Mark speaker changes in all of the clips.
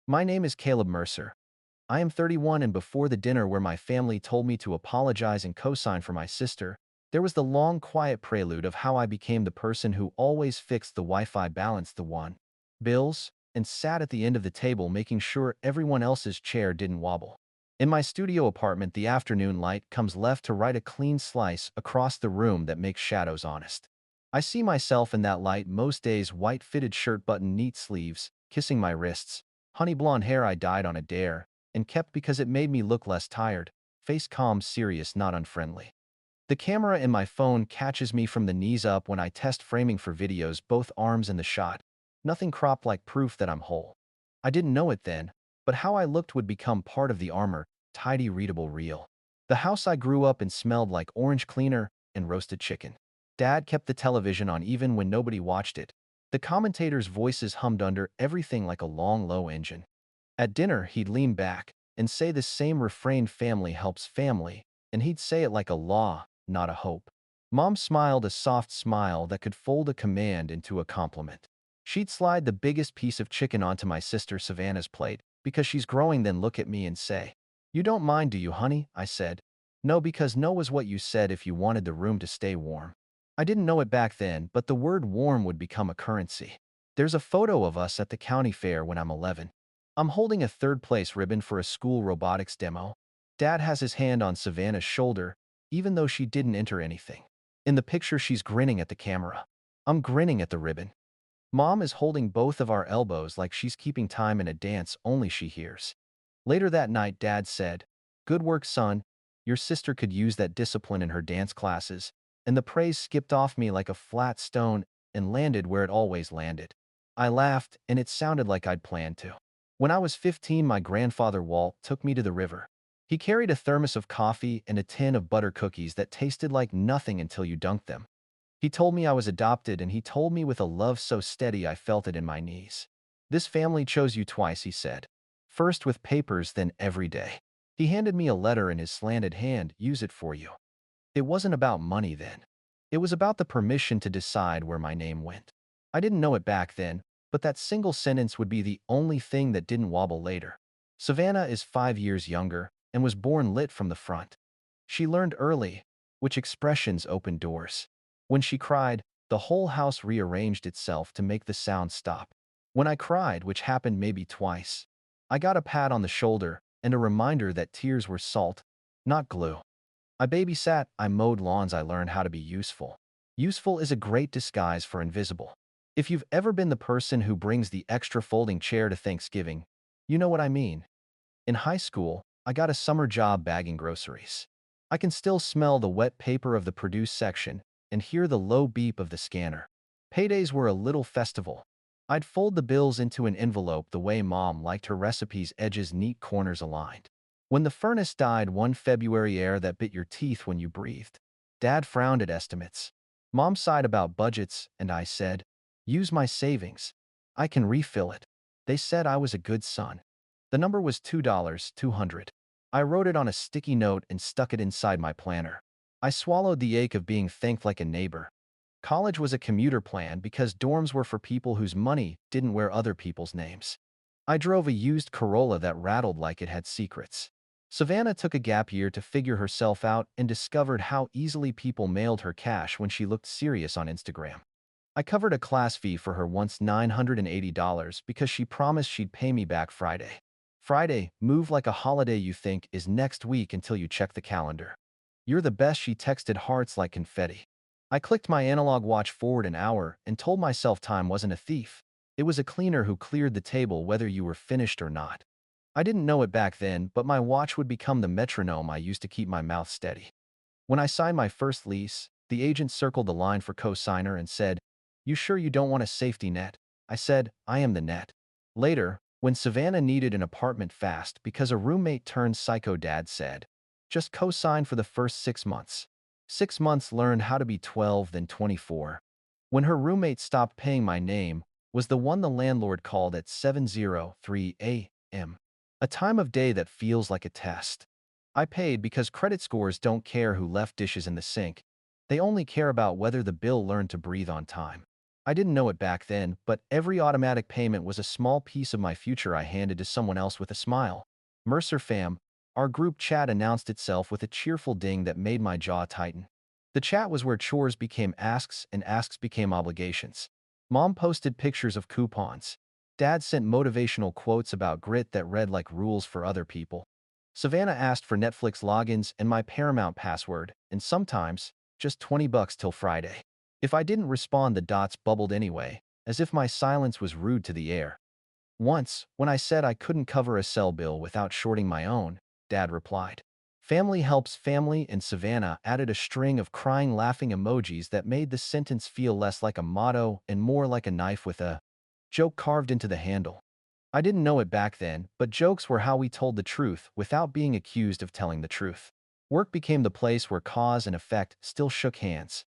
Speaker 1: My name is Caleb Mercer. I am 31, and before the dinner where my family told me to apologize and co-sign for my sister, there was the long, quiet prelude of how I became the person who always fixed the Wi-Fi, balanced the one bills, and sat at the end of the table making sure everyone else's chair didn't wobble. In my studio apartment, the afternoon light comes left to right, a clean slice across the room that makes shadows honest. I see myself in that light most days: white fitted shirt button, neat sleeves, kissing my wrists, honey blonde hair I dyed on a dare, and kept because it made me look less tired, face calm, serious, not unfriendly. The camera in my phone catches me from the knees up when I test framing for videos, both arms in the shot, nothing cropped, like proof that I'm whole. I didn't know it then, but how I looked would become part of the armor, tidy, readable, real. The house I grew up in smelled like orange cleaner and roasted chicken. Dad kept the television on even when nobody watched it. The commentators' voices hummed under everything like a long, low engine. At dinner, he'd lean back and say the same refrain: family helps family, and he'd say it like a law, not a hope. Mom smiled, a soft smile that could fold a command into a compliment. She'd slide the biggest piece of chicken onto my sister Savannah's plate because she's growing, then look at me and say, "You don't mind, do you, honey?" I said, "No, because no was what you said if you wanted the room to stay warm." I didn't know it back then, but the word warm would become a currency. There's a photo of us at the county fair when I'm 11. I'm holding a third-place ribbon for a school robotics demo. Dad has his hand on Savannah's shoulder, even though she didn't enter anything. In the picture, she's grinning at the camera. I'm grinning at the ribbon. Mom is holding both of our elbows like she's keeping time in a dance only she hears. Later that night, Dad said, "Good work, son. Your sister could use that discipline in her dance classes." And the praise skipped off me like a flat stone and landed where it always landed. I laughed, and it sounded like I'd planned to. When I was 15, my grandfather Walt took me to the river. He carried a thermos of coffee and a tin of butter cookies that tasted like nothing until you dunked them. He told me I was adopted, and he told me with a love so steady I felt it in my knees. "This family chose you twice," he said. "First with papers, then every day." He handed me a letter in his slanted hand. "Use it for you." It wasn't about money then. It was about the permission to decide where my name went. I didn't know it back then, but that single sentence would be the only thing that didn't wobble later. Savannah is 5 years younger and was born lit from the front. She learned early which expressions opened doors. When she cried, the whole house rearranged itself to make the sound stop. When I cried, which happened maybe twice, I got a pat on the shoulder and a reminder that tears were salt, not glue. I babysat, I mowed lawns, I learned how to be useful. Useful is a great disguise for invisible. If you've ever been the person who brings the extra folding chair to Thanksgiving, you know what I mean. In high school, I got a summer job bagging groceries. I can still smell the wet paper of the produce section and hear the low beep of the scanner. Paydays were a little festival. I'd fold the bills into an envelope the way Mom liked her recipes: edges neat, corners aligned. When the furnace died one February, air that bit your teeth when you breathed. Dad frowned at estimates. Mom sighed about budgets, and I said, "Use my savings. I can refill it." They said I was a good son. The number was $2, 200. I wrote it on a sticky note and stuck it inside my planner. I swallowed the ache of being thanked like a neighbor. College was a commuter plan because dorms were for people whose money didn't wear other people's names. I drove a used Corolla that rattled like it had secrets. Savannah took a gap year to figure herself out and discovered how easily people mailed her cash when she looked serious on Instagram. I covered a class fee for her once, $980, because she promised she'd pay me back Friday. Friday, move like a holiday you think is next week until you check the calendar. "You're the best," she texted, hearts like confetti. I clicked my analog watch forward an hour and told myself time wasn't a thief. It was a cleaner who cleared the table whether you were finished or not. I didn't know it back then, but my watch would become the metronome I used to keep my mouth steady. When I signed my first lease, the agent circled the line for co-signer and said, "You sure you don't want a safety net?" I said, "I am the net." Later, when Savannah needed an apartment fast because a roommate turned psycho, Dad said, "Just co-sign for the first 6 months." 6 months, learned how to be 12, then 24. When her roommate stopped paying, my name was the one the landlord called at 7:03 a.m. A time of day that feels like a test. I paid because credit scores don't care who left dishes in the sink. They only care about whether the bill learned to breathe on time. I didn't know it back then, but every automatic payment was a small piece of my future I handed to someone else with a smile. Mercer fam, our group chat announced itself with a cheerful ding that made my jaw tighten. The chat was where chores became asks and asks became obligations. Mom posted pictures of coupons. Dad sent motivational quotes about grit that read like rules for other people. Savannah asked for Netflix logins and my Paramount password, and sometimes, just $20 till Friday. If I didn't respond, the dots bubbled anyway, as if my silence was rude to the air. Once, when I said I couldn't cover a cell bill without shorting my own, Dad replied. Family helps family, and Savannah added a string of crying laughing emojis that made the sentence feel less like a motto and more like a knife with a joke carved into the handle. I didn't know it back then, but jokes were how we told the truth without being accused of telling the truth. Work became the place where cause and effect still shook hands.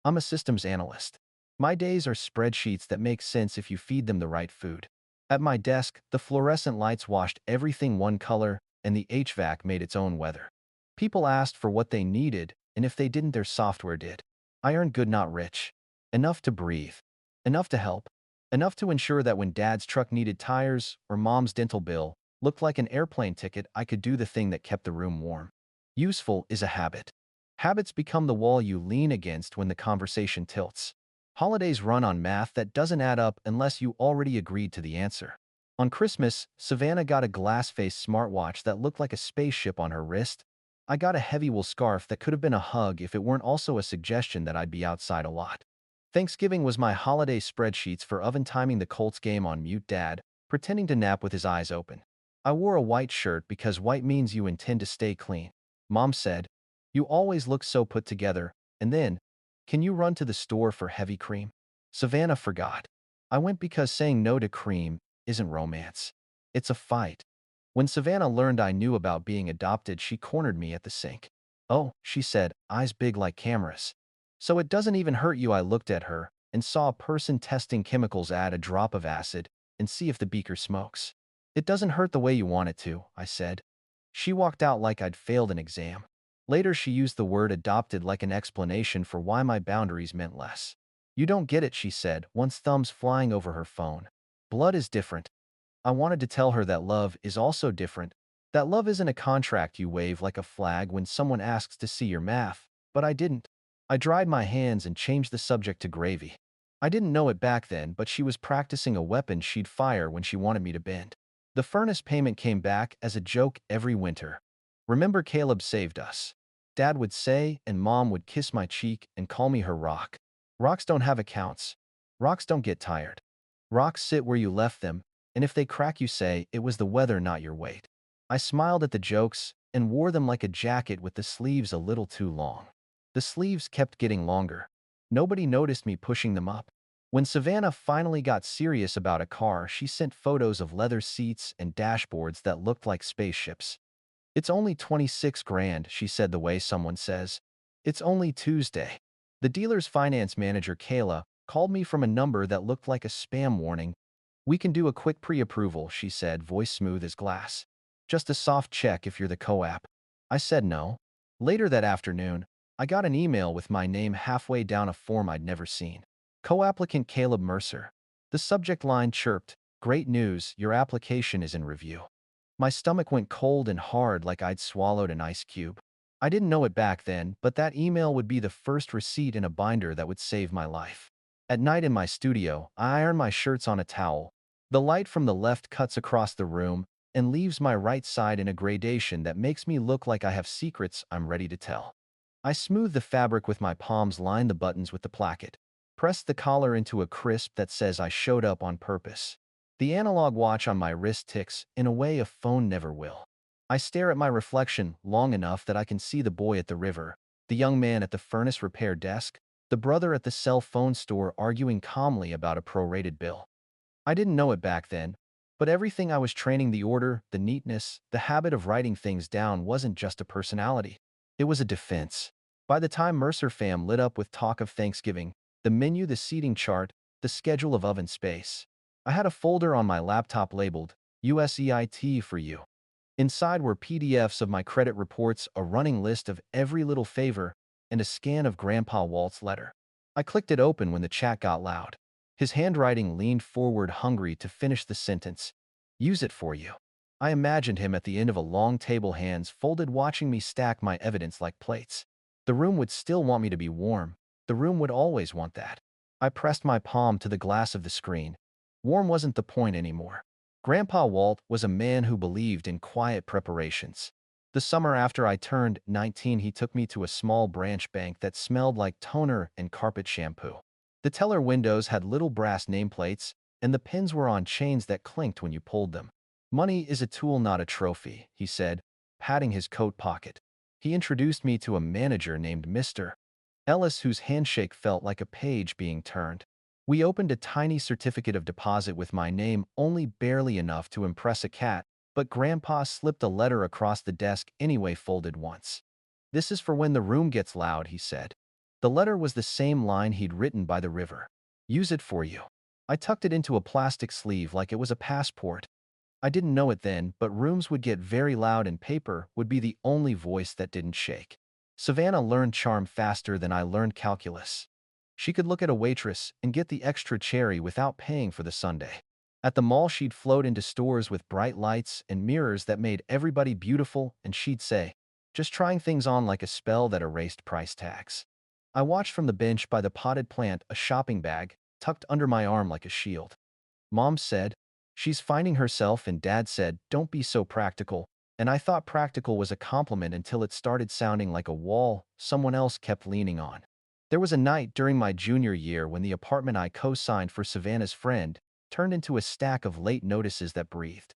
Speaker 1: I'm a systems analyst. My days are spreadsheets that make sense if you feed them the right food. At my desk, the fluorescent lights washed everything one color, and the HVAC made its own weather. People asked for what they needed, and if they didn't, their software did. I earned good, not rich. Enough to breathe. Enough to help. Enough to ensure that when Dad's truck needed tires or Mom's dental bill looked like an airplane ticket, I could do the thing that kept the room warm. Useful is a habit. Habits become the wall you lean against when the conversation tilts. Holidays run on math that doesn't add up unless you already agreed to the answer. On Christmas, Savannah got a glass-faced smartwatch that looked like a spaceship on her wrist. I got a heavy wool scarf that could have been a hug if it weren't also a suggestion that I'd be outside a lot. Thanksgiving was my holiday spreadsheets for oven timing the Colts game on mute, Dad, pretending to nap with his eyes open. I wore a white shirt because white means you intend to stay clean. Mom said, "You always look so put together," and then, "Can you run to the store for heavy cream?" Savannah forgot. I went because saying no to cream isn't romance. It's a fight. When Savannah learned I knew about being adopted, she cornered me at the sink. "Oh," she said, eyes big like cameras. "So it doesn't even hurt you?" I looked at her and saw a person testing chemicals. Add a drop of acid and see if the beaker smokes. "It doesn't hurt the way you want it to," I said. She walked out like I'd failed an exam. Later, she used the word adopted like an explanation for why my boundaries meant less. "You don't get it," she said, once thumbs flying over her phone. "Blood is different." I wanted to tell her that love is also different, that love isn't a contract you wave like a flag when someone asks to see your math, but I didn't. I dried my hands and changed the subject to gravy. I didn't know it back then, but she was practicing a weapon she'd fire when she wanted me to bend. The furnace payment came back as a joke every winter. "Remember Caleb saved us?" Dad would say, and Mom would kiss my cheek and call me her rock. Rocks don't have accounts. Rocks don't get tired. Rocks sit where you left them, and if they crack, you say, "It was the weather, not your weight." I smiled at the jokes and wore them like a jacket with the sleeves a little too long. The sleeves kept getting longer. Nobody noticed me pushing them up. When Savannah finally got serious about a car, she sent photos of leather seats and dashboards that looked like spaceships. "It's only 26 grand," she said the way someone says, "It's only Tuesday." The dealer's finance manager, Kayla, called me from a number that looked like a spam warning. "We can do a quick pre-approval," she said, voice smooth as glass. "Just a soft check if you're the co-op." I said no. Later that afternoon, I got an email with my name halfway down a form I'd never seen. Co-applicant Caleb Mercer. The subject line chirped, "Great news, your application is in review." My stomach went cold and hard like I'd swallowed an ice cube. I didn't know it back then, but that email would be the first receipt in a binder that would save my life. At night in my studio, I iron my shirts on a towel. The light from the left cuts across the room and leaves my right side in a gradation that makes me look like I have secrets I'm ready to tell. I smooth the fabric with my palms, line the buttons with the placket, press the collar into a crisp that says I showed up on purpose. The analog watch on my wrist ticks in a way a phone never will. I stare at my reflection long enough that I can see the boy at the river, the young man at the furnace repair desk, the brother at the cell phone store arguing calmly about a prorated bill. I didn't know it back then, but everything I was training, the order, the neatness, the habit of writing things down, wasn't just a personality. It was a defense. By the time Mercer fam lit up with talk of Thanksgiving, the menu, the seating chart, the schedule of oven space, I had a folder on my laptop labeled USEIT for you. Inside were PDFs of my credit reports, a running list of every little favor, and a scan of Grandpa Walt's letter. I clicked it open when the chat got loud. His handwriting leaned forward, hungry to finish the sentence. Use it for you. I imagined him at the end of a long table, hands folded, watching me stack my evidence like plates. The room would still want me to be warm. The room would always want that. I pressed my palm to the glass of the screen. Warm wasn't the point anymore. Grandpa Walt was a man who believed in quiet preparations. The summer after I turned 19, he took me to a small branch bank that smelled like toner and carpet shampoo. The teller windows had little brass nameplates, and the pins were on chains that clinked when you pulled them. Money is a tool, not a trophy, he said, patting his coat pocket. He introduced me to a manager named Mr. Ellis, whose handshake felt like a page being turned. We opened a tiny certificate of deposit with my name, only barely enough to impress a cat, but Grandpa slipped a letter across the desk anyway, folded once. This is for when the room gets loud, he said. The letter was the same line he'd written by the river. Use it for you. I tucked it into a plastic sleeve like it was a passport. I didn't know it then, but rooms would get very loud and paper would be the only voice that didn't shake. Savannah learned charm faster than I learned calculus. She could look at a waitress and get the extra cherry without paying for the sundae. At the mall, she'd float into stores with bright lights and mirrors that made everybody beautiful, and she'd say, just trying things on, like a spell that erased price tags. I watched from the bench by the potted plant, a shopping bag tucked under my arm like a shield. Mom said, she's finding herself, and Dad said, don't be so practical, and I thought practical was a compliment until it started sounding like a wall someone else kept leaning on. There was a night during my junior year when the apartment I co-signed for Savannah's friend turned into a stack of late notices that breathed.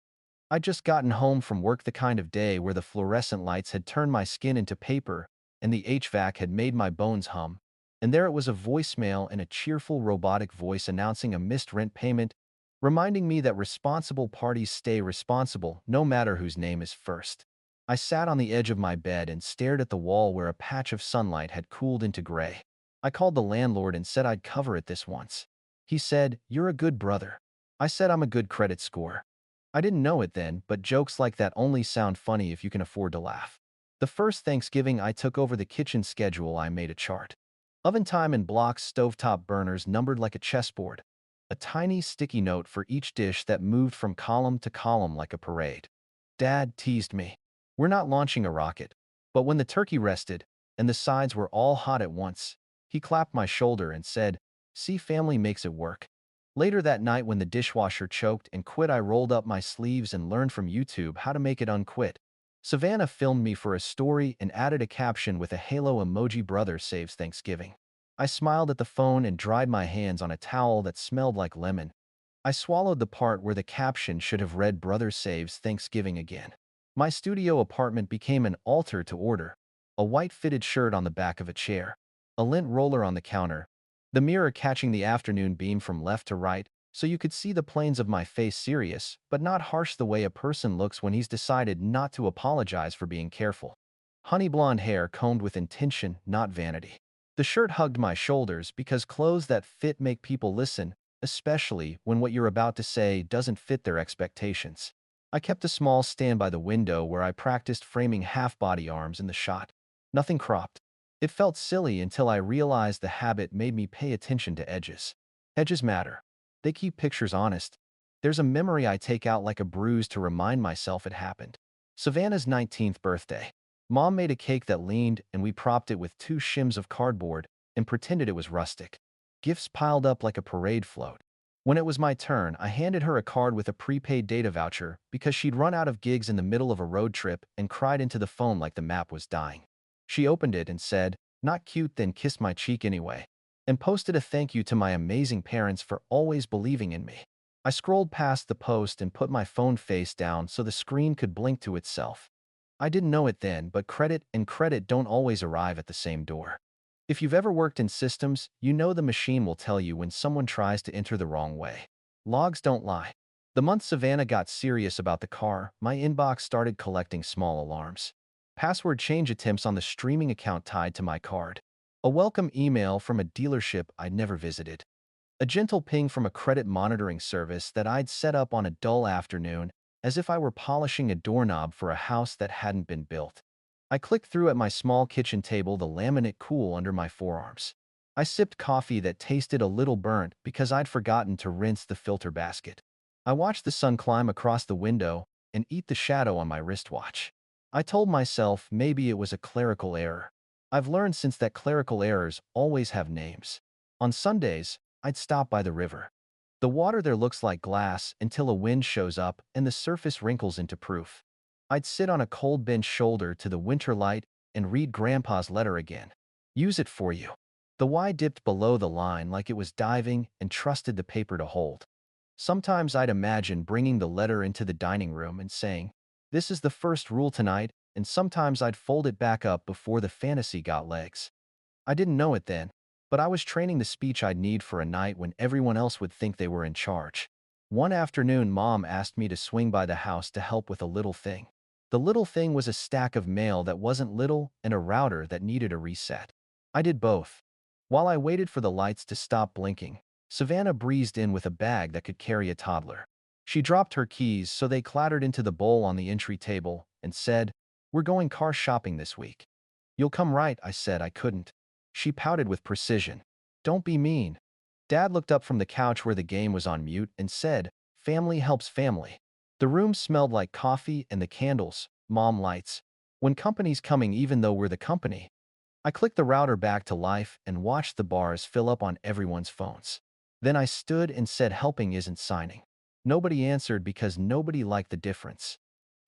Speaker 1: I'd just gotten home from work, the kind of day where the fluorescent lights had turned my skin into paper and the HVAC had made my bones hum. And there it was, a voicemail, and a cheerful robotic voice announcing a missed rent payment, reminding me that responsible parties stay responsible no matter whose name is first. I sat on the edge of my bed and stared at the wall where a patch of sunlight had cooled into gray. I called the landlord and said I'd cover it this once. He said, "You're a good brother." I said, "I'm a good credit score." I didn't know it then, but jokes like that only sound funny if you can afford to laugh. The first Thanksgiving I took over the kitchen schedule, I made a chart. Oven time in blocks, stovetop burners numbered like a chessboard. A tiny sticky note for each dish that moved from column to column like a parade. Dad teased me. We're not launching a rocket. But when the turkey rested, and the sides were all hot at once, he clapped my shoulder and said, "See, family makes it work." Later that night, when the dishwasher choked and quit, I rolled up my sleeves and learned from YouTube how to make it unquit. Savannah filmed me for a story and added a caption with a halo emoji: "Brother saves Thanksgiving." I smiled at the phone and dried my hands on a towel that smelled like lemon. I swallowed the part where the caption should have read "Brother saves Thanksgiving again." My studio apartment became an altar to order. A white fitted shirt on the back of a chair. A lint roller on the counter. The mirror catching the afternoon beam from left to right, so you could see the planes of my face, serious, but not harsh, the way a person looks when he's decided not to apologize for being careful. Honey blonde hair combed with intention, not vanity. The shirt hugged my shoulders because clothes that fit make people listen, especially when what you're about to say doesn't fit their expectations. I kept a small stand by the window where I practiced framing half-body arms in the shot. Nothing cropped. It felt silly until I realized the habit made me pay attention to edges. Edges matter. They keep pictures honest. There's a memory I take out like a bruise to remind myself it happened. Savannah's 19th birthday. Mom made a cake that leaned, and we propped it with 2 shims of cardboard and pretended it was rustic. Gifts piled up like a parade float. When it was my turn, I handed her a card with a prepaid data voucher because she'd run out of gigs in the middle of a road trip and cried into the phone like the map was dying. She opened it and said, "Not cute," then kissed my cheek anyway, and posted a thank you to my amazing parents for always believing in me. I scrolled past the post and put my phone face down so the screen could blink to itself. I didn't know it then, but credit and credit don't always arrive at the same door. If you've ever worked in systems, you know the machine will tell you when someone tries to enter the wrong way. Logs don't lie. The month Savannah got serious about the car, my inbox started collecting small alarms. Password change attempts on the streaming account tied to my card. A welcome email from a dealership I'd never visited. A gentle ping from a credit monitoring service that I'd set up on a dull afternoon, as if I were polishing a doorknob for a house that hadn't been built. I clicked through at my small kitchen table, the laminate cool under my forearms. I sipped coffee that tasted a little burnt because I'd forgotten to rinse the filter basket. I watched the sun climb across the window and eat the shadow on my wristwatch. I told myself maybe it was a clerical error. I've learned since that clerical errors always have names. On Sundays, I'd stop by the river. The water there looks like glass until a wind shows up and the surface wrinkles into proof. I'd sit on a cold bench shoulder to the winter light and read Grandpa's letter again. Use it for you. The Y dipped below the line like it was diving and trusted the paper to hold. Sometimes I'd imagine bringing the letter into the dining room and saying, "This is the first rule tonight," and sometimes I'd fold it back up before the fantasy got legs. I didn't know it then, but I was training the speech I'd need for a night when everyone else would think they were in charge. One afternoon, Mom asked me to swing by the house to help with a little thing. The little thing was a stack of mail that wasn't little and a router that needed a reset. I did both. While I waited for the lights to stop blinking, Savannah breezed in with a bag that could carry a toddler. She dropped her keys so they clattered into the bowl on the entry table and said, "We're going car shopping this week." "You'll come right," I said I couldn't. She pouted with precision. "Don't be mean." Dad looked up from the couch where the game was on mute and said, "Family helps family." The room smelled like coffee and the candles, mom lights. When company's coming even though we're the company. I clicked the router back to life and watched the bars fill up on everyone's phones. Then I stood and said helping isn't signing. Nobody answered because nobody liked the difference.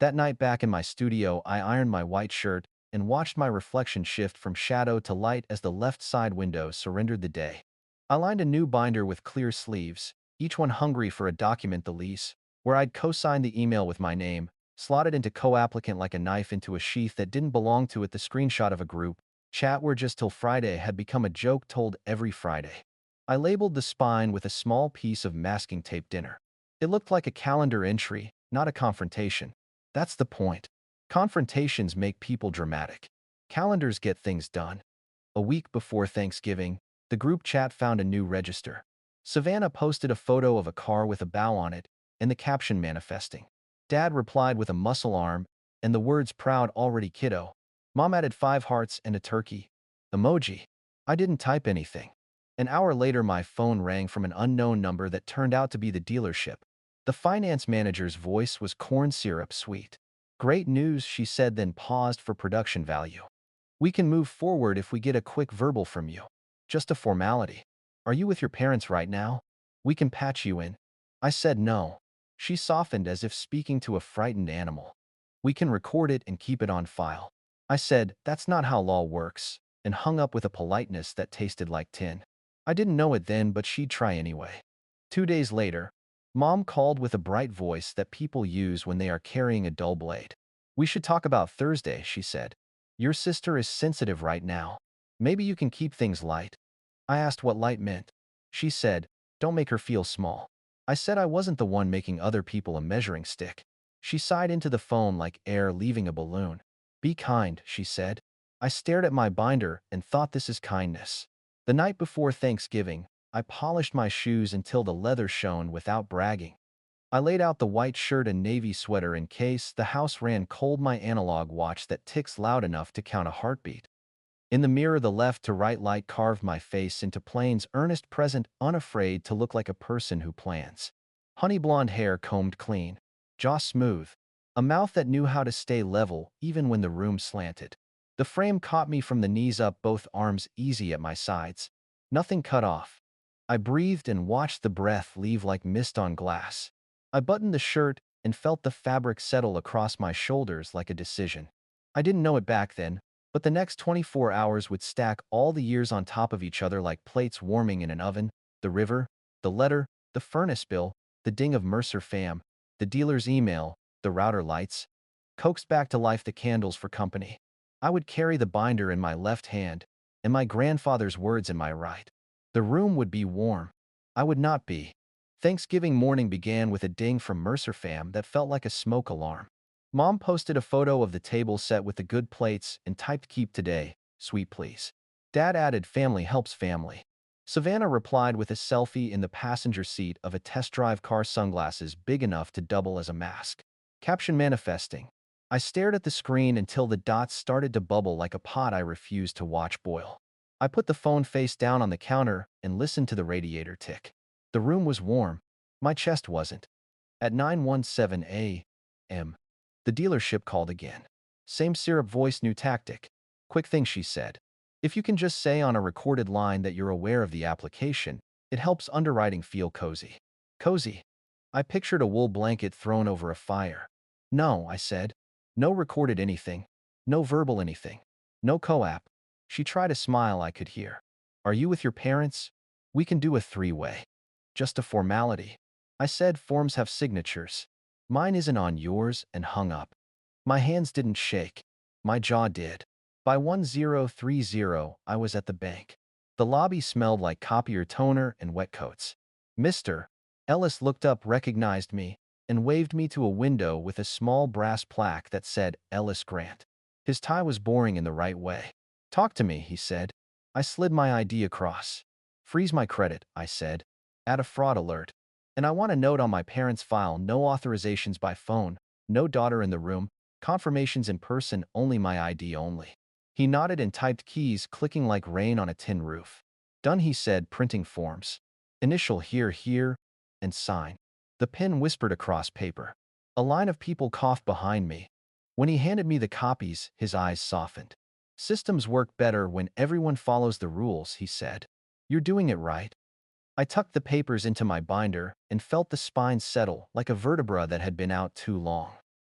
Speaker 1: That night back in my studio, I ironed my white shirt and watched my reflection shift from shadow to light as the left side window surrendered the day. I lined a new binder with clear sleeves, each one hungry for a document, the lease, where I'd co-signed the email with my name, slotted into co-applicant like a knife into a sheath that didn't belong to it, the screenshot of a group chat where just till Friday had become a joke told every Friday. I labeled the spine with a small piece of masking tape dinner. It looked like a calendar entry, not a confrontation. That's the point. Confrontations make people dramatic. Calendars get things done. A week before Thanksgiving, the group chat found a new register. Savannah posted a photo of a car with a bow on it and the caption manifesting. Dad replied with a muscle arm and the words proud already kiddo. Mom added 5 hearts and a turkey emoji. I didn't type anything. An hour later, my phone rang from an unknown number that turned out to be the dealership. The finance manager's voice was corn syrup sweet. "Great news," she said, then paused for production value. "We can move forward if we get a quick verbal from you. Just a formality. Are you with your parents right now? We can patch you in." I said no. She softened as if speaking to a frightened animal. "We can record it and keep it on file." I said, "That's not how law works," and hung up with a politeness that tasted like tin. I didn't know it then, but she'd try anyway. 2 days later, Mom called with a bright voice that people use when they are carrying a dull blade. "We should talk about Thursday," she said. "Your sister is sensitive right now. Maybe you can keep things light." I asked what light meant. She said, "Don't make her feel small." I said I wasn't the one making other people a measuring stick. She sighed into the phone like air leaving a balloon. "Be kind," she said. I stared at my binder and thought, this is kindness. The night before Thanksgiving, I polished my shoes until the leather shone without bragging. I laid out the white shirt and navy sweater in case the house ran cold, my analog watch that ticks loud enough to count a heartbeat. In the mirror, the left to right light carved my face into Plain's earnest present, unafraid to look like a person who plans. Honey blonde hair combed clean, jaw smooth, a mouth that knew how to stay level even when the room slanted. The frame caught me from the knees up, both arms easy at my sides. Nothing cut off. I breathed and watched the breath leave like mist on glass. I buttoned the shirt and felt the fabric settle across my shoulders like a decision. I didn't know it back then, but the next 24 hours would stack all the years on top of each other like plates warming in an oven. The river, the letter, the furnace bill, the ding of Mercer fam, the dealer's email, the router lights. Coaxed back to life, the candles for company. I would carry the binder in my left hand and my grandfather's words in my right. The room would be warm. I would not be. Thanksgiving morning began with a ding from Mercer fam that felt like a smoke alarm. Mom posted a photo of the table set with the good plates and typed, "Keep today, sweet please." Dad added, "Family helps family." Savannah replied with a selfie in the passenger seat of a test drive car, sunglasses big enough to double as a mask. Caption manifesting. I stared at the screen until the dots started to bubble like a pot I refused to watch boil. I put the phone face down on the counter and listened to the radiator tick. The room was warm. My chest wasn't. At 9:17 a.m., the dealership called again. Same syrup voice, new tactic. Quick thing, she said. If you can just say on a recorded line that you're aware of the application, it helps underwriting feel cozy. Cozy. I pictured a wool blanket thrown over a fire. No, I said. No recorded anything. No verbal anything. No co-op. She tried a smile I could hear. Are you with your parents? We can do a three-way. Just a formality. I said forms have signatures. Mine isn't on yours, and hung up. My hands didn't shake. My jaw did. By 1030, I was at the bank. The lobby smelled like copier toner and wet coats. Mr. Ellis looked up, recognized me, and waved me to a window with a small brass plaque that said Ellis Grant. His tie was boring in the right way. Talk to me, he said. I slid my ID across. Freeze my credit, I said. Add a fraud alert. And I want a note on my parents' file, no authorizations by phone, no daughter in the room, confirmations in person, only my ID only. He nodded and typed keys, clicking like rain on a tin roof. Done, he said, printing forms. Initial here, and sign. The pen whispered across paper. A line of people coughed behind me. When he handed me the copies, his eyes softened. Systems work better when everyone follows the rules, he said. You're doing it right. I tucked the papers into my binder and felt the spine settle like a vertebra that had been out too long.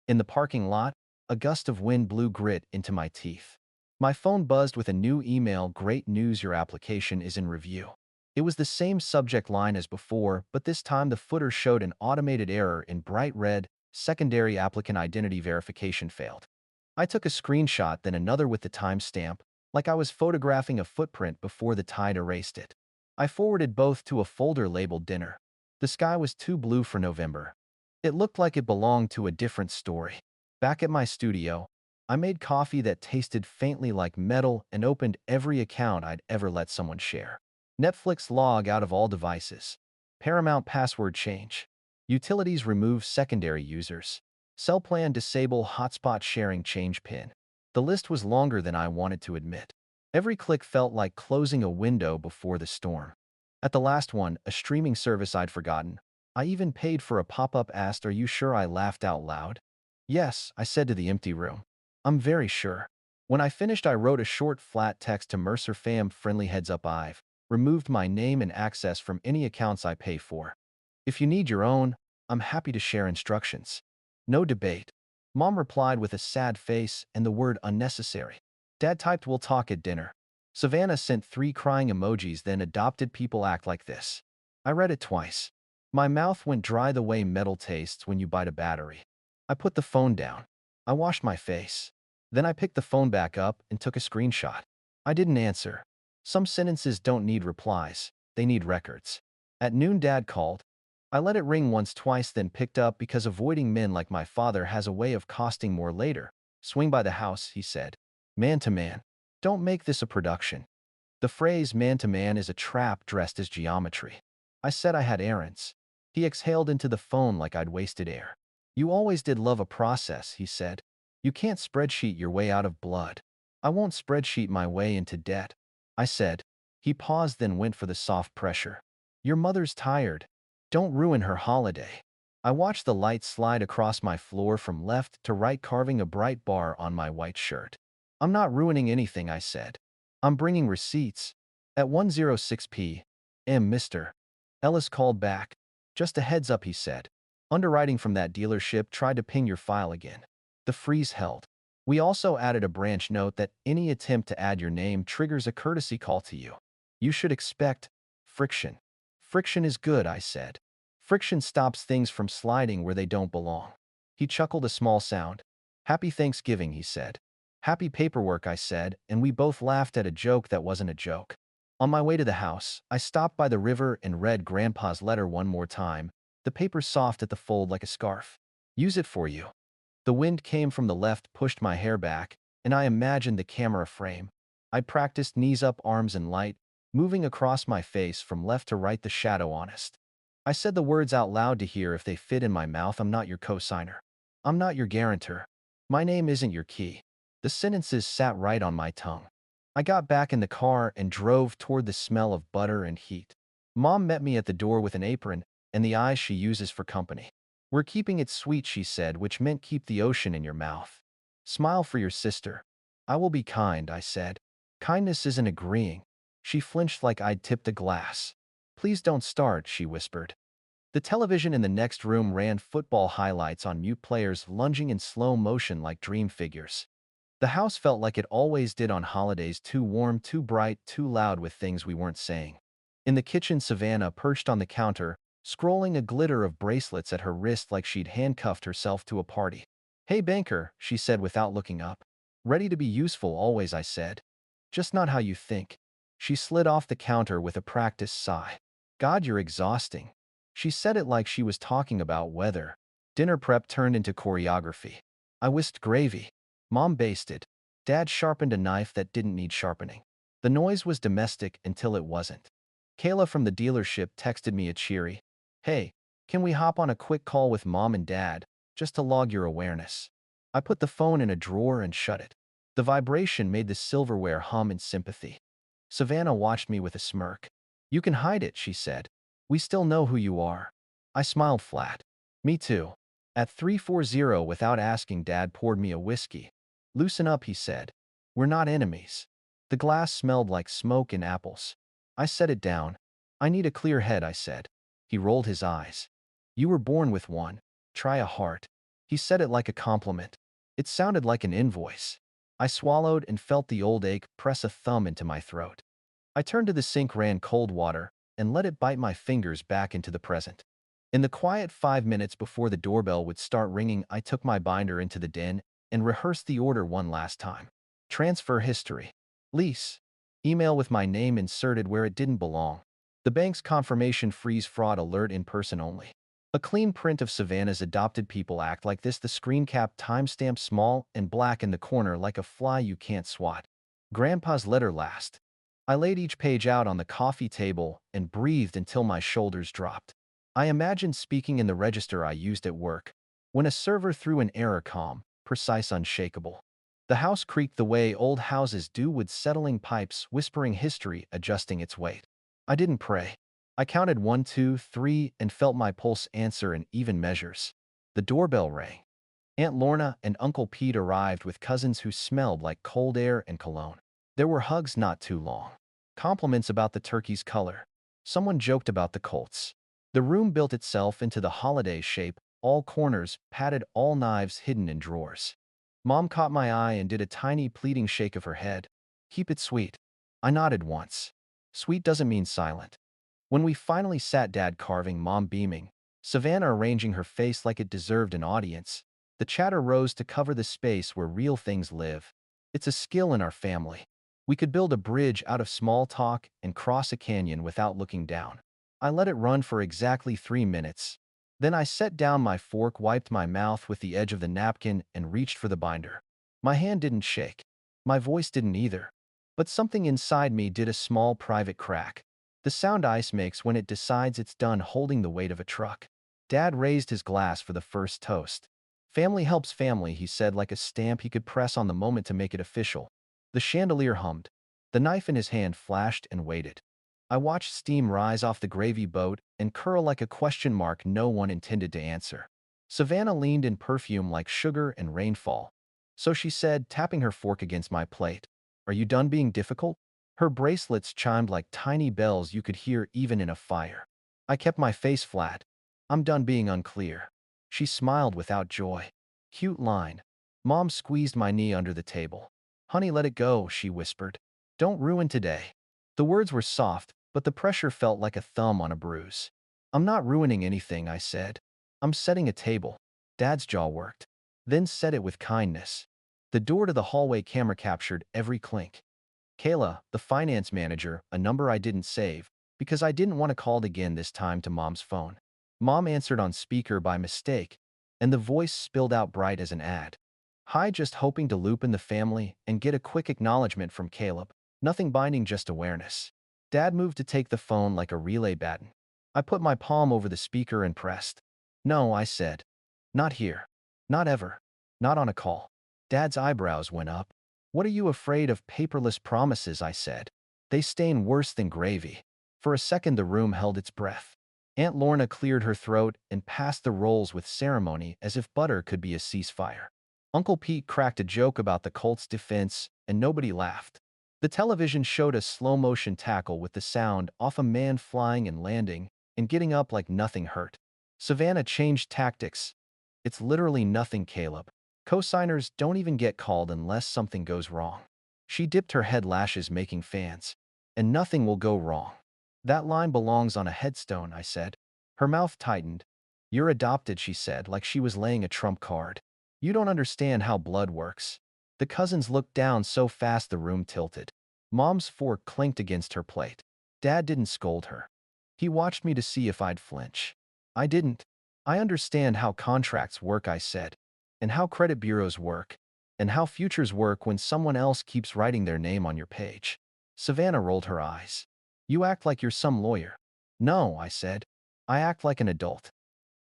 Speaker 1: In the parking lot, a gust of wind blew grit into my teeth. My phone buzzed with a new email. Great news, your application is in review. It was the same subject line as before, but this time the footer showed an automated error in bright red. Secondary applicant identity verification failed. I took a screenshot, then another with the timestamp, like I was photographing a footprint before the tide erased it. I forwarded both to a folder labeled dinner. The sky was too blue for November. It looked like it belonged to a different story. Back at my studio, I made coffee that tasted faintly like metal and opened every account I'd ever let someone share. Netflix log out of all devices. Paramount password change. Utilities remove secondary users. Cell plan disable hotspot sharing change PIN. The list was longer than I wanted to admit. Every click felt like closing a window before the storm. At the last one, a streaming service I'd forgotten. I even paid for a pop-up asked, "Are you sure?" I laughed out loud. Yes, I said to the empty room. I'm very sure. When I finished, I wrote a short, flat text to Mercer fam, friendly heads up, I've removed my name and access from any accounts I pay for. If you need your own, I'm happy to share instructions. No debate. Mom replied with a sad face and the word unnecessary. Dad typed, "We'll talk at dinner." Savannah sent 3 crying emojis, then adopted people act like this. I read it twice. My mouth went dry the way metal tastes when you bite a battery. I put the phone down. I washed my face. Then I picked the phone back up and took a screenshot. I didn't answer. Some sentences don't need replies. They need records. At noon, Dad called. I let it ring once, twice, then picked up because avoiding men like my father has a way of costing more later. Swing by the house, he said. Man to man. Don't make this a production. The phrase man to man is a trap dressed as geometry. I said I had errands. He exhaled into the phone like I'd wasted air. You always did love a process, he said. You can't spreadsheet your way out of blood. I won't spreadsheet my way into debt, I said. He paused, then went for the soft pressure. Your mother's tired. Don't ruin her holiday. I watched the light slide across my floor from left to right, carving a bright bar on my white shirt. I'm not ruining anything, I said. I'm bringing receipts. At 1:06 p.m., Mr. Ellis called back. Just a heads up, he said. Underwriting from that dealership tried to ping your file again. The freeze held. We also added a branch note that any attempt to add your name triggers a courtesy call to you. You should expect friction. Friction is good, I said. Friction stops things from sliding where they don't belong. He chuckled a small sound. Happy Thanksgiving, he said. Happy paperwork, I said, and we both laughed at a joke that wasn't a joke. On my way to the house, I stopped by the river and read Grandpa's letter one more time, the paper soft at the fold like a scarf. Use it for you. The wind came from the left, pushed my hair back, and I imagined the camera frame. I practiced knees up, arms in light, moving across my face from left to right, the shadow honest. I said the words out loud to hear if they fit in my mouth. I'm not your cosigner. I'm not your guarantor. My name isn't your key. The sentences sat right on my tongue. I got back in the car and drove toward the smell of butter and heat. Mom met me at the door with an apron and the eyes she uses for company. "We're keeping it sweet," she said, which meant keep the ocean in your mouth. "Smile for your sister." "I will be kind," I said. Kindness isn't agreeing. She flinched like I'd tipped a glass. "Please don't start," she whispered. The television in the next room ran football highlights on mute players lunging in slow motion like dream figures. The house felt like it always did on holidays, too warm, too bright, too loud with things we weren't saying. In the kitchen, Savannah perched on the counter, scrolling a glitter of bracelets at her wrist like she'd handcuffed herself to a party. "Hey, banker," she said without looking up. "Ready to be useful always," I said. "Just not how you think." She slid off the counter with a practiced sigh. "God, you're exhausting." She said it like she was talking about weather. Dinner prep turned into choreography. I whisked gravy. Mom basted. Dad sharpened a knife that didn't need sharpening. The noise was domestic until it wasn't. Kayla from the dealership texted me a cheery, "Hey, can we hop on a quick call with Mom and Dad, just to log your awareness?" I put the phone in a drawer and shut it. The vibration made the silverware hum in sympathy. Savannah watched me with a smirk. "You can hide it," she said. "We still know who you are." I smiled flat. "Me too." At 3:40 without asking, Dad poured me a whiskey. "Loosen up," he said. "We're not enemies." The glass smelled like smoke and apples. I set it down. "I need a clear head," I said. He rolled his eyes. "You were born with one. Try a heart." He said it like a compliment. It sounded like an invoice. I swallowed and felt the old ache press a thumb into my throat. I turned to the sink, ran cold water, and let it bite my fingers back into the present. In the quiet 5 minutes before the doorbell would start ringing, I took my binder into the den and rehearsed the order one last time. Transfer history. Lease. Email with my name inserted where it didn't belong. The bank's confirmation, freeze fraud alert, in person only. A clean print of Savannah's adopted people act like this, the screen cap timestamp small and black in the corner like a fly you can't swat. Grandpa's letter last. I laid each page out on the coffee table and breathed until my shoulders dropped. I imagined speaking in the register I used at work. When a server threw an error, calm, precise, unshakable. The house creaked the way old houses do, with settling pipes, whispering history, adjusting its weight. I didn't pray. I counted 1, 2, 3, and felt my pulse answer in even measures. The doorbell rang. Aunt Lorna and Uncle Pete arrived with cousins who smelled like cold air and cologne. There were hugs not too long. Compliments about the turkey's color. Someone joked about the Colts. The room built itself into the holiday shape, all corners padded, all knives hidden in drawers. Mom caught my eye and did a tiny pleading shake of her head. "Keep it sweet." I nodded once. Sweet doesn't mean silent. When we finally sat, Dad carving, Mom beaming, Savannah arranging her face like it deserved an audience, the chatter rose to cover the space where real things live. It's a skill in our family. We could build a bridge out of small talk and cross a canyon without looking down. I let it run for exactly 3 minutes. Then I set down my fork, wiped my mouth with the edge of the napkin, and reached for the binder. My hand didn't shake. My voice didn't either. But something inside me did, a small private crack. The sound ice makes when it decides it's done holding the weight of a truck. Dad raised his glass for the first toast. "Family helps family," he said like a stamp he could press on the moment to make it official. The chandelier hummed. The knife in his hand flashed and waited. I watched steam rise off the gravy boat and curl like a question mark no one intended to answer. Savannah leaned in, perfume like sugar and rainfall. "So," she said, tapping her fork against my plate, "are you done being difficult?" Her bracelets chimed like tiny bells you could hear even in a fire. I kept my face flat. "I'm done being unclear." She smiled without joy. "Cute line." Mom squeezed my knee under the table. "Honey, let it go," she whispered. "Don't ruin today." The words were soft, but the pressure felt like a thumb on a bruise. "I'm not ruining anything," I said. "I'm setting a table." Dad's jaw worked. Then said it with kindness. The door to the hallway camera captured every clink. Kayla, the finance manager, a number I didn't save, because I didn't want to call again, this time to Mom's phone. Mom answered on speaker by mistake, and the voice spilled out bright as an ad. "Hi, just hoping to loop in the family and get a quick acknowledgement from Caleb. Nothing binding, just awareness." Dad moved to take the phone like a relay baton. I put my palm over the speaker and pressed. "No," I said. "Not here. Not ever. Not on a call." Dad's eyebrows went up. What are you afraid of paperless promises, I said. They stain worse than gravy. For a second the room held its breath. Aunt Lorna cleared her throat and passed the rolls with ceremony as if butter could be a ceasefire. Uncle Pete cracked a joke about the Colts' defense, and nobody laughed. The television showed a slow-motion tackle with the sound off a man flying and landing and getting up like nothing hurt. Savannah changed tactics. It's literally nothing, Caleb. Co-signers don't even get called unless something goes wrong. She dipped her head lashes making fans. And nothing will go wrong. That line belongs on a headstone, I said. Her mouth tightened. You're adopted, she said, like she was laying a trump card. You don't understand how blood works. The cousins looked down so fast the room tilted. Mom's fork clinked against her plate. Dad didn't scold her. He watched me to see if I'd flinch. I didn't. I understand how contracts work, I said, and how credit bureaus work, and how futures work when someone else keeps writing their name on your page. Savannah rolled her eyes. You act like you're some lawyer. No, I said. I act like an adult.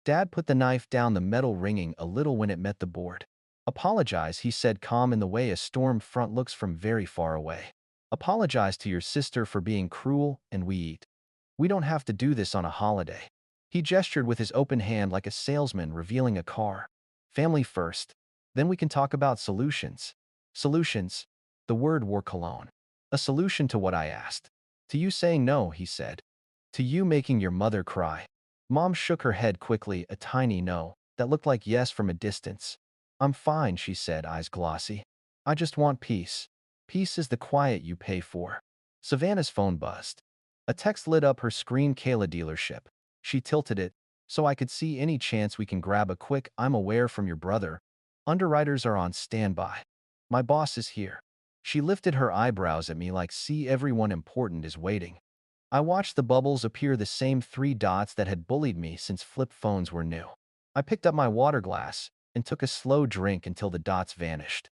Speaker 1: Dad put the knife down, the metal ringing a little when it met the board. Apologize, he said, calm in the way a storm front looks from very far away. Apologize to your sister for being cruel, and we eat. We don't have to do this on a holiday. He gestured with his open hand like a salesman revealing a car. Family first. Then we can talk about solutions. Solutions. The word wore cologne. A solution to what, I asked. To you saying no, he said. To you making your mother cry. Mom shook her head quickly, a tiny no that looked like yes from a distance. I'm fine, she said, eyes glossy. I just want peace. Peace is the quiet you pay for. Savannah's phone buzzed. A text lit up her screen. Kayla dealership. She tilted it, so I could see any chance we can grab a quick I'm aware from your brother. Underwriters are on standby. My boss is here. She lifted her eyebrows at me like see everyone important is waiting. I watched the bubbles appear, the same 3 dots that had bullied me since flip phones were new. I picked up my water glass and took a slow drink until the dots vanished.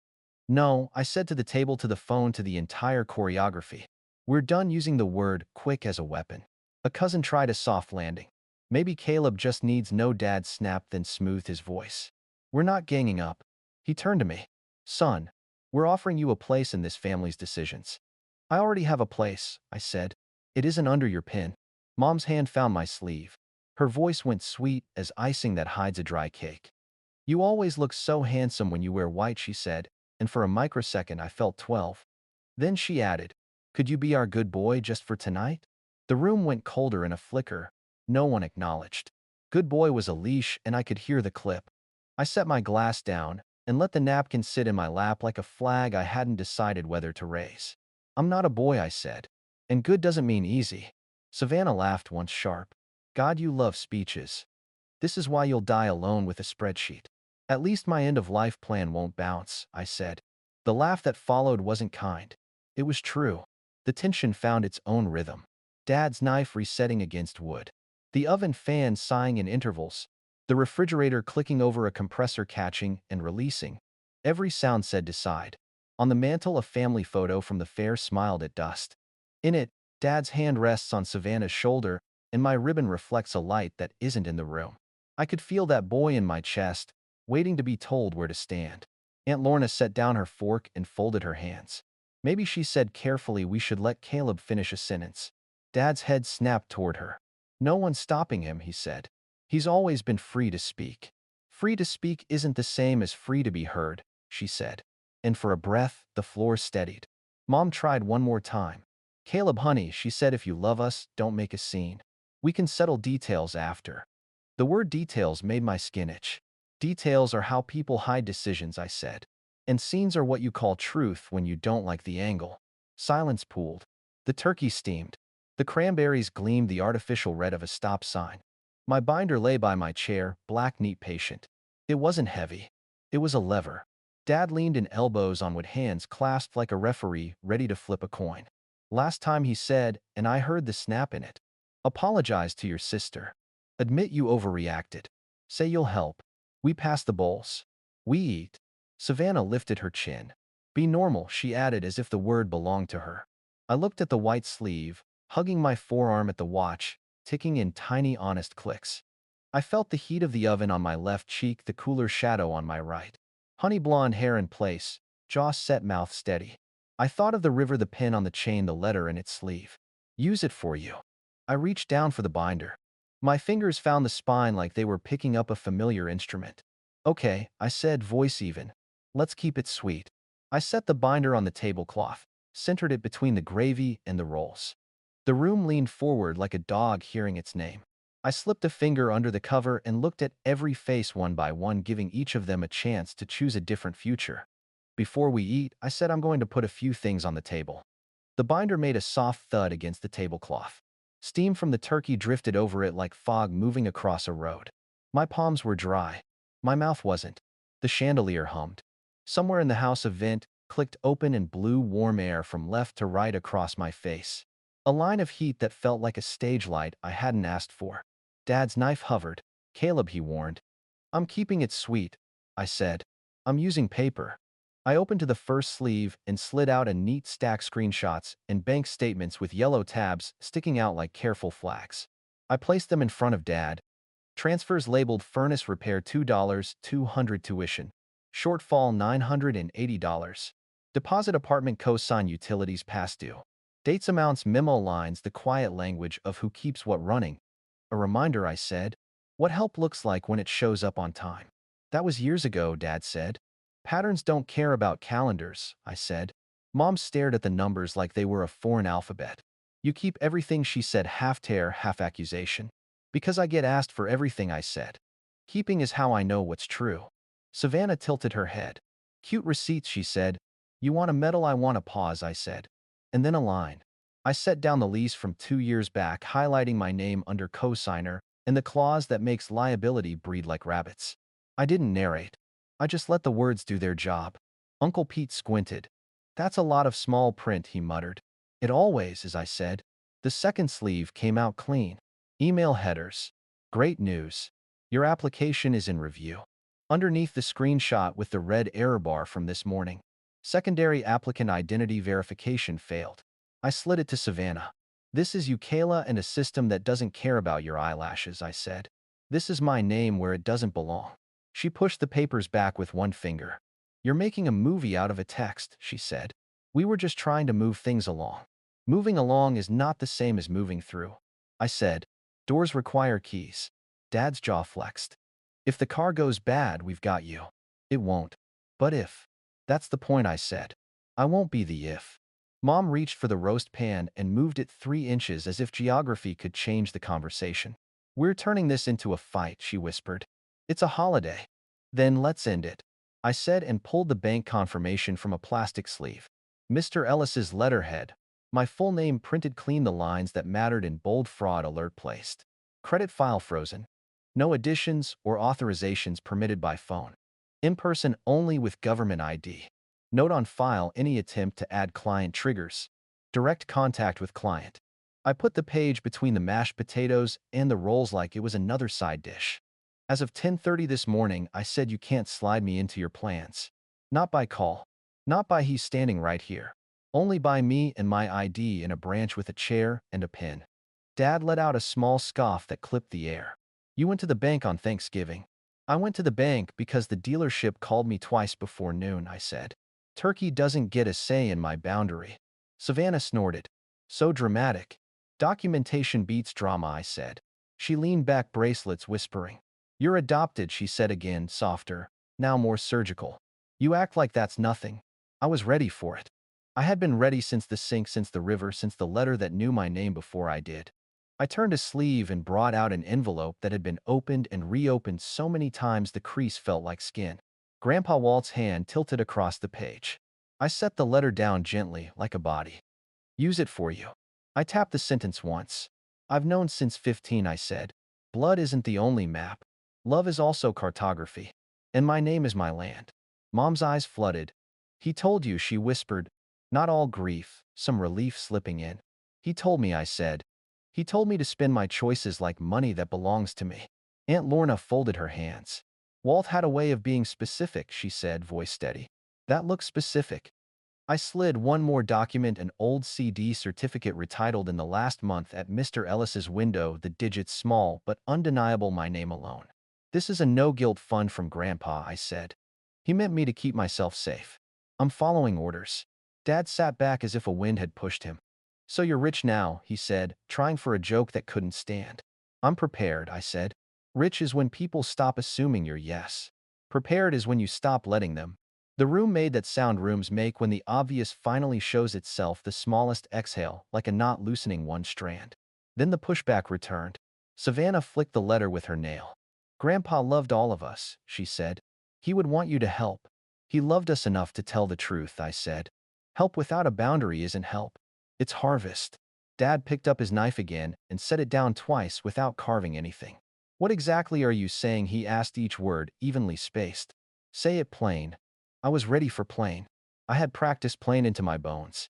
Speaker 1: No, I said to the table, to the phone, to the entire choreography. We're done using the word quick as a weapon. A cousin tried a soft landing. Maybe Caleb just needs no. Dad snapped, then smoothed his voice. We're not ganging up. He turned to me. Son, we're offering you a place in this family's decisions. I already have a place, I said. It isn't under your pin. Mom's hand found my sleeve. Her voice went sweet as icing that hides a dry cake. You always look so handsome when you wear white, she said, and for a microsecond I felt 12. Then she added, could you be our good boy just for tonight? The room went colder in a flicker. No one acknowledged. Good boy was a leash, and I could hear the clip. I set my glass down and let the napkin sit in my lap like a flag I hadn't decided whether to raise. I'm not a boy, I said. And good doesn't mean easy. Savannah laughed once sharp. God, you love speeches. This is why you'll die alone with a spreadsheet. At least my end-of-life plan won't bounce, I said. The laugh that followed wasn't kind. It was true. The tension found its own rhythm. Dad's knife resetting against wood. The oven fan sighing in intervals. The refrigerator clicking over, a compressor catching and releasing. Every sound said decide. On the mantel, a family photo from the fair smiled at dust. In it, Dad's hand rests on Savannah's shoulder, and my ribbon reflects a light that isn't in the room. I could feel that boy in my chest, waiting to be told where to stand. Aunt Lorna set down her fork and folded her hands. Maybe, she said carefully, we should let Caleb finish a sentence. Dad's head snapped toward her. No one's stopping him, he said. He's always been free to speak. Free to speak isn't the same as free to be heard, she said. And for a breath, the floor steadied. Mom tried one more time. Caleb, honey, she said, if you love us, don't make a scene. We can settle details after. The word details made my skin itch. Details are how people hide decisions, I said. And scenes are what you call truth when you don't like the angle. Silence pooled. The turkey steamed. The cranberries gleamed the artificial red of a stop sign. My binder lay by my chair, black, neat, patient. It wasn't heavy. It was a lever. Dad leaned in, elbows on wood, hands clasped like a referee ready to flip a coin. Last time, he said, and I heard the snap in it. Apologize to your sister. Admit you overreacted. Say you'll help. We pass the bowls. We eat. Savannah lifted her chin. Be normal, she added as if the word belonged to her. I looked at the white sleeve, hugging my forearm, at the watch, ticking in tiny honest clicks. I felt the heat of the oven on my left cheek, the cooler shadow on my right. Honey blonde hair in place, jaw set, mouth steady. I thought of the river, the pin on the chain, the letter in its sleeve. Use it for you. I reached down for the binder. My fingers found the spine like they were picking up a familiar instrument. Okay, I said, voice even. Let's keep it sweet. I set the binder on the tablecloth, centered it between the gravy and the rolls. The room leaned forward like a dog hearing its name. I slipped a finger under the cover and looked at every face one by one, giving each of them a chance to choose a different future. Before we eat, I said, I'm going to put a few things on the table. The binder made a soft thud against the tablecloth. Steam from the turkey drifted over it like fog moving across a road. My palms were dry. My mouth wasn't. The chandelier hummed. Somewhere in the house, a vent clicked open and blew warm air from left to right across my face. A line of heat that felt like a stage light I hadn't asked for. Dad's knife hovered. Caleb, he warned. I'm keeping it sweet, I said. I'm using paper. I opened to the first sleeve and slid out a neat stack screenshots and bank statements with yellow tabs sticking out like careful flags. I placed them in front of Dad. Transfers labeled furnace repair $2, 200 tuition. Shortfall $980. Deposit apartment cosign utilities past due. Dates amounts memo lines, the quiet language of who keeps what running. A reminder, I said. What help looks like when it shows up on time. That was years ago, Dad said. Patterns don't care about calendars, I said. Mom stared at the numbers like they were a foreign alphabet. You keep everything, she said, half tear, half accusation. Because I get asked for everything, I said. Keeping is how I know what's true. Savannah tilted her head. Cute receipts, she said. You want a medal? I want a pause, I said. And then a line. I set down the lease from 2 years back, highlighting my name under cosigner and the clause that makes liability breed like rabbits. I didn't narrate. I just let the words do their job. Uncle Pete squinted. That's a lot of small print, he muttered. It always is, I said. The second sleeve came out clean. Email headers. Great news. Your application is in review. Underneath the screenshot with the red error bar from this morning. Secondary applicant identity verification failed. I slid it to Savannah. This is Ukala and a system that doesn't care about your eyelashes, I said. This is my name where it doesn't belong. She pushed the papers back with one finger. You're making a movie out of a text, she said. We were just trying to move things along. Moving along is not the same as moving through. I said, doors require keys. Dad's jaw flexed. If the car goes bad, we've got you. It won't. But if. That's the point, I said. I won't be the if. Mom reached for the roast pan and moved it 3 inches as if geography could change the conversation. We're turning this into a fight, she whispered. It's a holiday. Then let's end it. I said and pulled the bank confirmation from a plastic sleeve. Mr. Ellis's letterhead. My full name printed clean, the lines that mattered in bold, fraud alert placed. Credit file frozen. No additions or authorizations permitted by phone. In person only with government ID. Note on file, any attempt to add client triggers. Direct contact with client. I put the page between the mashed potatoes and the rolls like it was another side dish. As of 10:30 this morning, I said, you can't slide me into your plans. Not by call. Not by he's standing right here. Only by me and my ID in a branch with a chair and a pin. Dad let out a small scoff that clipped the air. You went to the bank on Thanksgiving. I went to the bank because the dealership called me twice before noon, I said. Turkey doesn't get a say in my boundary. Savannah snorted. So dramatic. Documentation beats drama, I said. She leaned back, bracelets whispering. You're adopted, she said again, softer, now more surgical. You act like that's nothing. I was ready for it. I had been ready since the sink, since the river, since the letter that knew my name before I did. I turned a sleeve and brought out an envelope that had been opened and reopened so many times the crease felt like skin. Grandpa Walt's hand tilted across the page. I set the letter down gently, like a body. Use it for you. I tapped the sentence once. I've known since 15, I said. Blood isn't the only map. Love is also cartography. And my name is my land. Mom's eyes flooded. He told you, she whispered. Not all grief, some relief slipping in. He told me, I said. He told me to spend my choices like money that belongs to me. Aunt Lorna folded her hands. Walt had a way of being specific, she said, voice steady. That looks specific. I slid one more document, an old CD certificate retitled in the last month, at Mr. Ellis's window, the digits small but undeniable, my name alone. This is a no-guilt fund from Grandpa, I said. He meant me to keep myself safe. I'm following orders. Dad sat back as if a wind had pushed him. So you're rich now, he said, trying for a joke that couldn't stand. I'm prepared, I said. Rich is when people stop assuming you're yes. Prepared is when you stop letting them. The room made that sound rooms make when the obvious finally shows itself, the smallest exhale, like a knot loosening one strand. Then the pushback returned. Savannah flicked the letter with her nail. Grandpa loved all of us, she said. He would want you to help. He loved us enough to tell the truth, I said. Help without a boundary isn't help. It's harvest. Dad picked up his knife again and set it down twice without carving anything. What exactly are you saying? He asked, each word evenly spaced. Say it plain. I was ready for plain. I had practiced plain into my bones.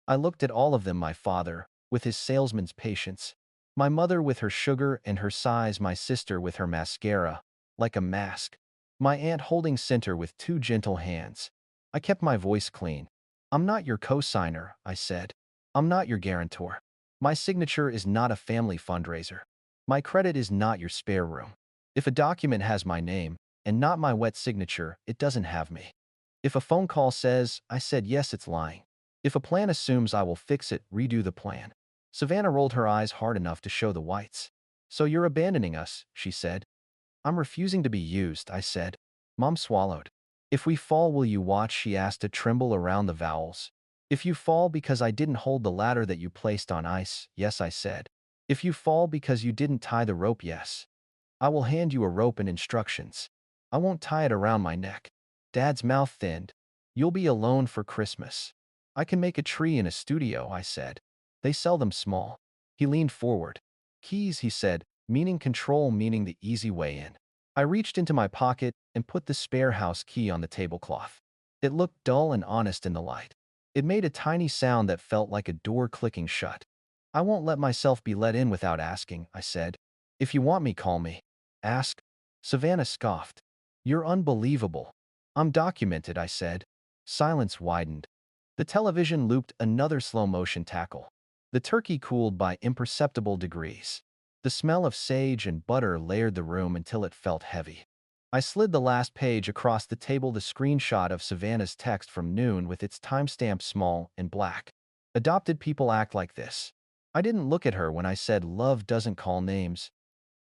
Speaker 1: I looked at all of them, my father, with his salesman's patience, my mother with her sugar and her size, my sister with her mascara, like a mask, my aunt holding center with two gentle hands. I kept my voice clean. I'm not your co-signer, I said. I'm not your guarantor. My signature is not a family fundraiser. My credit is not your spare room. If a document has my name, and not my wet signature, it doesn't have me. If a phone call says, I said yes, it's lying. If a plan assumes I will fix it, redo the plan. Savannah rolled her eyes hard enough to show the whites. So you're abandoning us, she said. I'm refusing to be used, I said. Mom swallowed. If we fall, will you watch? She asked, a tremble around the vowels. If you fall because I didn't hold the ladder that you placed on ice, yes, I said. If you fall because you didn't tie the rope, yes. I will hand you a rope and instructions. I won't tie it around my neck. Dad's mouth thinned. You'll be alone for Christmas. I can make a tree in a studio, I said. They sell them small. He leaned forward. Keys, he said, meaning control, meaning the easy way in. I reached into my pocket and put the spare house key on the tablecloth. It looked dull and honest in the light. It made a tiny sound that felt like a door clicking shut. I won't let myself be let in without asking, I said. If you want me, call me. Ask. Savannah scoffed. You're unbelievable. I'm documented, I said. Silence widened. The television looped another slow-motion tackle. The turkey cooled by imperceptible degrees. The smell of sage and butter layered the room until it felt heavy. I slid the last page across the table, the screenshot of Savannah's text from noon with its timestamp small and black. Adopted people act like this. I didn't look at her when I said love doesn't call names.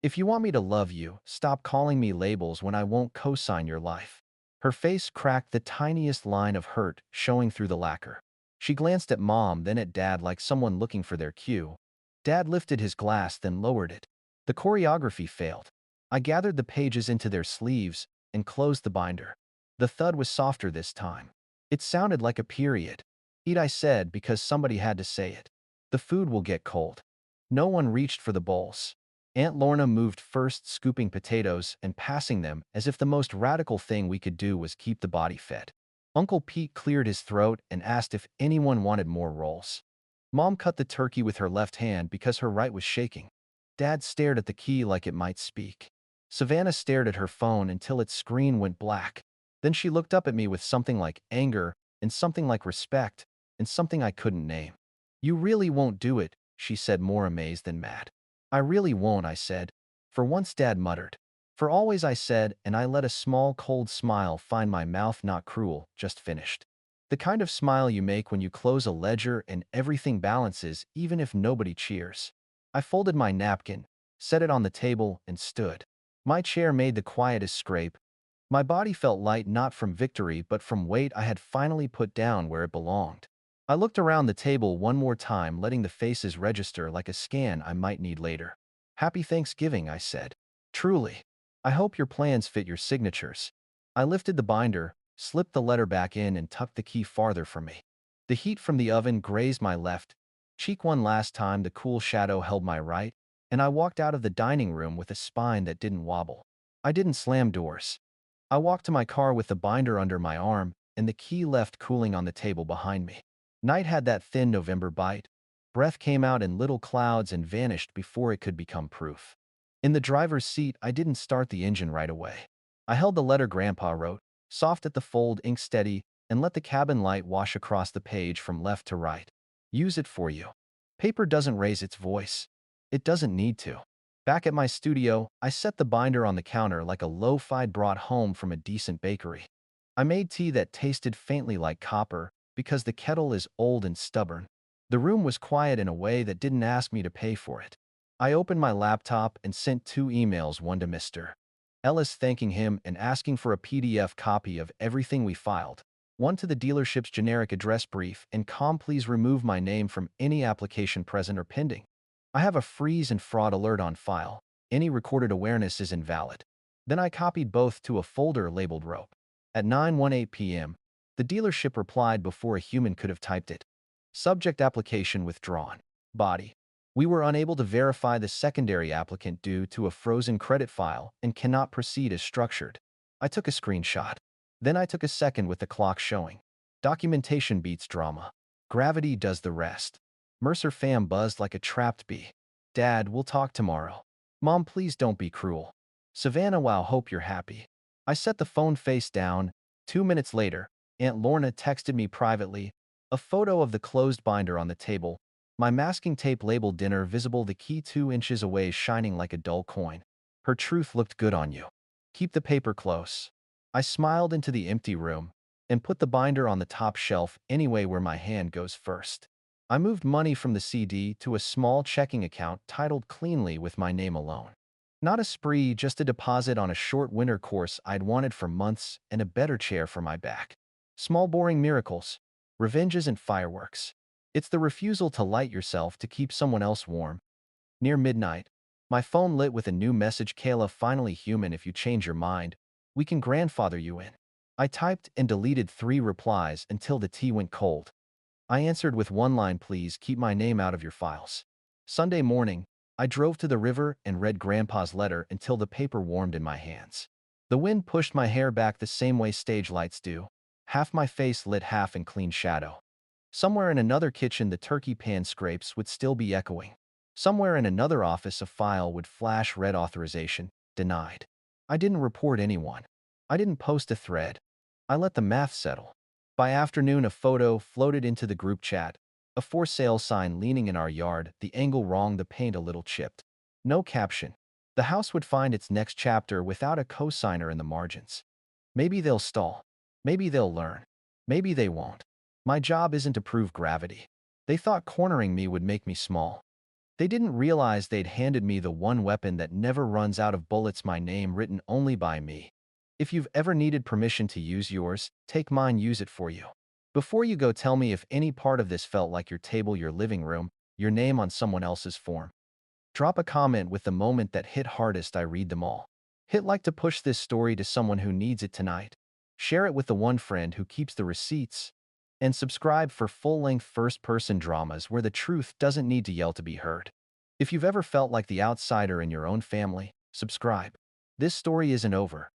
Speaker 1: If you want me to love you, stop calling me labels when I won't co-sign your life. Her face cracked, the tiniest line of hurt showing through the lacquer. She glanced at Mom, then at Dad like someone looking for their cue. Dad lifted his glass, then lowered it. The choreography failed. I gathered the pages into their sleeves and closed the binder. The thud was softer this time. It sounded like a period. Eat, I said, because somebody had to say it. The food will get cold. No one reached for the bowls. Aunt Lorna moved first, scooping potatoes and passing them as if the most radical thing we could do was keep the body fed. Uncle Pete cleared his throat and asked if anyone wanted more rolls. Mom cut the turkey with her left hand because her right was shaking. Dad stared at the key like it might speak. Savannah stared at her phone until its screen went black. Then she looked up at me with something like anger and something like respect and something I couldn't name. You really won't do it, she said, more amazed than mad. I really won't, I said. For once, Dad muttered. For always, I said, and I let a small cold smile find my mouth, not cruel, just finished. The kind of smile you make when you close a ledger and everything balances even if nobody cheers. I folded my napkin, set it on the table, and stood. My chair made the quietest scrape. My body felt light, not from victory but from weight I had finally put down where it belonged. I looked around the table one more time, letting the faces register like a scan I might need later. Happy Thanksgiving, I said. Truly. I hope your plans fit your signatures. I lifted the binder, slipped the letter back in, and tucked the key farther from me. The heat from the oven grazed my left cheek one last time, the cool shadow held my right, and I walked out of the dining room with a spine that didn't wobble. I didn't slam doors. I walked to my car with the binder under my arm and the key left cooling on the table behind me. Night had that thin November bite. Breath came out in little clouds and vanished before it could become proof. In the driver's seat, I didn't start the engine right away. I held the letter Grandpa wrote, soft at the fold, ink steady, and let the cabin light wash across the page from left to right. Use it for you. Paper doesn't raise its voice. It doesn't need to. Back at my studio, I set the binder on the counter like a lo-fi brought home from a decent bakery. I made tea that tasted faintly like copper because the kettle is old and stubborn. The room was quiet in a way that didn't ask me to pay for it. I opened my laptop and sent 2 emails, one to Mr. Ellis thanking him and asking for a PDF copy of everything we filed, one to the dealership's generic address brief, and please remove my name from any application present or pending. I have a freeze and fraud alert on file. Any recorded awareness is invalid. Then I copied both to a folder labeled rope. At 9:18 p.m., the dealership replied before a human could have typed it. Subject: application withdrawn. Body: we were unable to verify the secondary applicant due to a frozen credit file and cannot proceed as structured. I took a screenshot. Then I took a second with the clock showing. Documentation beats drama. Gravity does the rest. Mercer fam buzzed like a trapped bee. Dad, we'll talk tomorrow. Mom, please don't be cruel. Savannah, wow, hope you're happy. I set the phone face down. 2 minutes later, Aunt Lorna texted me privately, a photo of the closed binder on the table, my masking tape labeled dinner visible, the key 2 inches away shining like a dull coin. Her truth looked good on you. Keep the paper close. I smiled into the empty room and put the binder on the top shelf anyway where my hand goes first. I moved money from the CD to a small checking account titled cleanly with my name alone. Not a spree, just a deposit on a short winter course I'd wanted for months and a better chair for my back. Small boring miracles. Revenge isn't fireworks. It's the refusal to light yourself to keep someone else warm. Near midnight, my phone lit with a new message. Kayla, finally human, if you change your mind, we can grandfather you in. I typed and deleted 3 replies until the tea went cold. I answered with one line, please keep my name out of your files. Sunday morning, I drove to the river and read Grandpa's letter until the paper warmed in my hands. The wind pushed my hair back the same way stage lights do, half my face lit, half in clean shadow. Somewhere in another kitchen, the turkey pan scrapes would still be echoing. Somewhere in another office, a file would flash red: authorization denied. I didn't report anyone. I didn't post a thread. I let the math settle. By afternoon, a photo floated into the group chat. A for sale sign leaning in our yard, the angle wrong, the paint a little chipped. No caption. The house would find its next chapter without a cosigner in the margins. Maybe they'll stall. Maybe they'll learn. Maybe they won't. My job isn't to prove gravity. They thought cornering me would make me small. They didn't realize they'd handed me the one weapon that never runs out of bullets: my name written only by me. If you've ever needed permission to use yours, take mine, use it for you. Before you go, tell me if any part of this felt like your table, your living room, your name on someone else's form. Drop a comment with the moment that hit hardest. I read them all. Hit like to push this story to someone who needs it tonight. Share it with the one friend who keeps the receipts. And subscribe for full-length first-person dramas where the truth doesn't need to yell to be heard. If you've ever felt like the outsider in your own family, subscribe. This story isn't over.